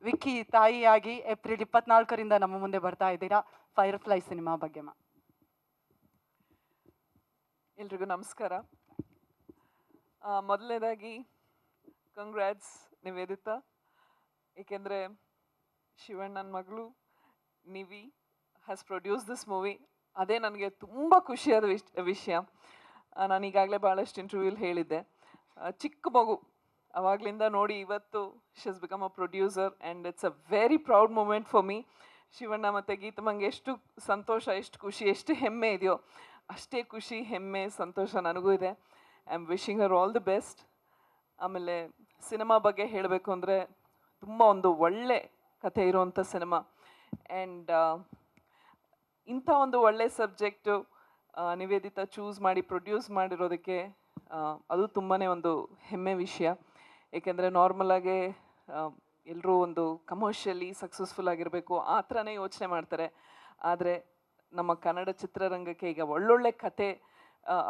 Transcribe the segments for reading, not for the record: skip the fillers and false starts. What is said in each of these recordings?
ವಿಕ್ಕಿ ತಾಯಿಯಾಗಿ ಏಪ್ರಿಲ್ 24ರಿಂದ ನಮ್ಮ ಮುಂದೆ ಬರ್ತಾ ಇದ್ದೀರಾ. ಫೈರ್ಫ್ಲೈ ಸಿನಿಮಾ ಬಗ್ಗೆ ಎಲ್ರಿಗೂ ನಮಸ್ಕಾರ. ಮೊದಲನೇದಾಗಿ ಕಂಗ್ರ್ಯಾಟ್ಸ್ ನಿವೇದಿತಾ, ಏಕೆಂದರೆ ಶಿವಣ್ಣನ ಮಗಳು Nivi has produce this movie. ಅದೇ ನನಗೆ ತುಂಬ ಖುಷಿಯಾದ ವಿಷಯ. ನಾನು ಈಗಾಗಲೇ ಭಾಳಷ್ಟು ಇಂಟರ್ವ್ಯೂಲಿ ಹೇಳಿದ್ದೆ, ಚಿಕ್ಕ ಮಗು ಅವಾಗಲಿಂದ ನೋಡಿ ಇವತ್ತು she has become a producer and it's a very proud moment for me. Shivanna ಮತ್ತು ಗೀತಮ್ಮಂಗೆ ಎಷ್ಟು ಸಂತೋಷ, ಎಷ್ಟು ಖುಷಿ, ಎಷ್ಟು ಹೆಮ್ಮೆ ಇದೆಯೋ ಅಷ್ಟೇ ಖುಷಿ, ಹೆಮ್ಮೆ, ಸಂತೋಷ ನನಗೂ ಇದೆ. I am wishing Har all the best. ಆಮೇಲೆ ಸಿನಿಮಾ ಬಗ್ಗೆ ಹೇಳಬೇಕು ಅಂದರೆ ತುಂಬ ಒಂದು ಒಳ್ಳೆ ಕಥೆ ಇರುವಂಥ ಸಿನಿಮಾ. ಆ್ಯಂಡ್ ಇಂಥ ಒಂದು ಒಳ್ಳೆ ಸಬ್ಜೆಕ್ಟು ನಿವೇದಿತಾ ಚೂಸ್ ಮಾಡಿ ಪ್ರೊಡ್ಯೂಸ್ ಮಾಡಿರೋದಕ್ಕೆ ಅದು ತುಂಬಾ ಒಂದು ಹೆಮ್ಮೆ ವಿಷಯ. ಏಕೆಂದರೆ ನಾರ್ಮಲಾಗೆ ಎಲ್ಲರೂ ಒಂದು ಕಮರ್ಷಿಯಲಿ ಸಕ್ಸಸ್ಫುಲ್ ಆಗಿರಬೇಕು ಆ ಥರನೇ ಯೋಚನೆ ಮಾಡ್ತಾರೆ. ಆದರೆ ನಮ್ಮ ಕನ್ನಡ ಚಿತ್ರರಂಗಕ್ಕೆ ಈಗ ಒಳ್ಳೊಳ್ಳೆ ಕತೆ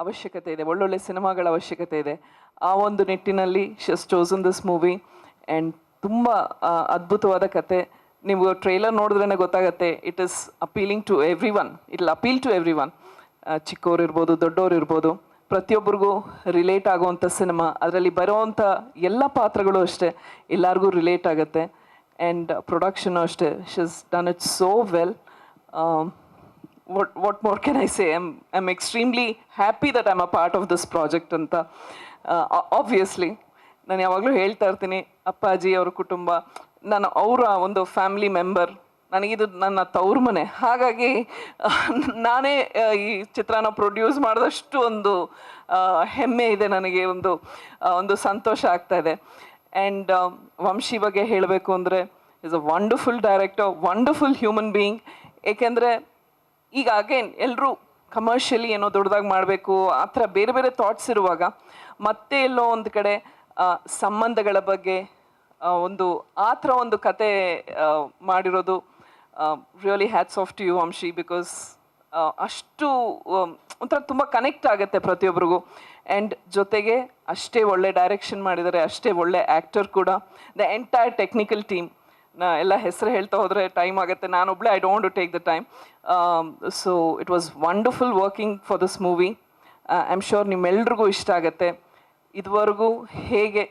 ಅವಶ್ಯಕತೆ ಇದೆ, ಒಳ್ಳೊಳ್ಳೆ ಸಿನಿಮಾಗಳ ಅವಶ್ಯಕತೆ ಇದೆ. ಆ ಒಂದು ನಿಟ್ಟಿನಲ್ಲಿ she has chosen this movie and ತುಂಬ ಅದ್ಭುತವಾದ ಕತೆ. ನೀವು ಟ್ರೈಲರ್ ನೋಡಿದ್ರೇ ಗೊತ್ತಾಗುತ್ತೆ, it is appealing to everyone, it will appeal to everyone. ಚಿಕ್ಕವ್ರು ಇರ್ಬೋದು, ದೊಡ್ಡವ್ರು ಇರ್ಬೋದು, ಪ್ರತಿಯೊಬ್ಬರಿಗೂ ರಿಲೇಟ್ ಆಗುವಂಥ ಸಿನಿಮಾ. ಅದರಲ್ಲಿ ಬರೋವಂಥ ಎಲ್ಲ ಪಾತ್ರಗಳು ಅಷ್ಟೇ ಎಲ್ಲರಿಗೂ ರಿಲೇಟ್ ಆಗುತ್ತೆ. ಆ್ಯಂಡ್ ಪ್ರೊಡಕ್ಷನು ಅಷ್ಟೇ, she has done it so well. what more can I say? I'm extremely happy that I'm a part of this project ಅಂತ. Obviously ನಾನು ಯಾವಾಗಲೂ ಹೇಳ್ತಾ ಇರ್ತೀನಿ, ಅಪ್ಪಾಜಿ ಅವ್ರ ಕುಟುಂಬ, ನಾನು ಅವರ ಒಂದು ಫ್ಯಾಮಿಲಿ ಮೆಂಬರ್, ನನಗಿದು ನನ್ನ ತವ್ರ ಮನೆ. ಹಾಗಾಗಿ ನಾನೇ ಈ ಚಿತ್ರನ ಪ್ರೊಡ್ಯೂಸ್ ಮಾಡಿದಷ್ಟು ಒಂದು ಹೆಮ್ಮೆ ಇದೆ ನನಗೆ, ಒಂದು ಸಂತೋಷ ಆಗ್ತಾ ಇದೆ. ಆ್ಯಂಡ್ ವಂಶಿ ಬಗ್ಗೆ ಹೇಳಬೇಕು ಅಂದರೆ is a wonderful director, wonderful human being. ಏಕೆಂದರೆ ಈಗ ಅಗೇನ್ ಎಲ್ಲರೂ ಕಮರ್ಷಿಯಲಿ ಏನೋ ದೊಡ್ಡದಾಗಿ ಮಾಡಬೇಕು ಆ ಥರ ಬೇರೆ ಬೇರೆ ಥಾಟ್ಸ್ ಇರುವಾಗ ಮತ್ತೆ ಎಲ್ಲೋ ಒಂದು ಕಡೆ ಸಂಬಂಧಗಳ ಬಗ್ಗೆ ಒಂದು ಆ ಥರ ಒಂದು ಕತೆ ಮಾಡಿರೋದು really hats off to you Vamshi. Because ಅಷ್ಟು ಒಂಥರ ತುಂಬ ಕನೆಕ್ಟ್ ಆಗುತ್ತೆ ಪ್ರತಿಯೊಬ್ಬರಿಗೂ. ಆ್ಯಂಡ್ ಜೊತೆಗೆ ಅಷ್ಟೇ ಒಳ್ಳೆ ಡೈರೆಕ್ಷನ್ ಮಾಡಿದ್ದಾರೆ, ಅಷ್ಟೇ ಒಳ್ಳೆ ಆ್ಯಕ್ಟರ್ ಕೂಡ. ದ ಎಂಟೈರ್ ಟೆಕ್ನಿಕಲ್ ಟೀಮ್, ಎಲ್ಲ ಹೆಸರು ಹೇಳ್ತಾ ಹೋದರೆ ಟೈಮ್ ಆಗುತ್ತೆ, ನಾನೊಬ್ಬಳೇ I don't to take the time. So it was wonderful working for this movie. I am sure ನಿಮ್ಮೆಲ್ರಿಗೂ ಇಷ್ಟ ಆಗುತ್ತೆ. ಇದುವರೆಗೂ ಹೇಗೆ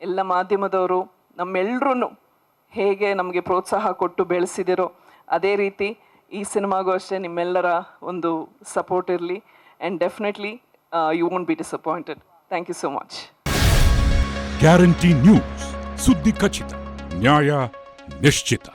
ಎಲ್ಲ ಮಾಧ್ಯಮದವರು ನಮ್ಮೆಲ್ಲರೂ ಹೇಗೆ ನಮಗೆ ಪ್ರೋತ್ಸಾಹ ಕೊಟ್ಟು ಬೆಳೆಸಿದಿರೋ ಅದೇ ರೀತಿ ಈ ಸಿನಿಮಾಗೂ ಅಷ್ಟೇ ನಿಮ್ಮೆಲ್ಲರ ಒಂದು ಸಪೋರ್ಟ್ ಇರಲಿ. And definitely you won't be disappointed. Thank you so much. Guarantee news, ಸುದ್ದಿ ಖಚಿತ, ನ್ಯಾಯ ನಿಶ್ಚಿತ.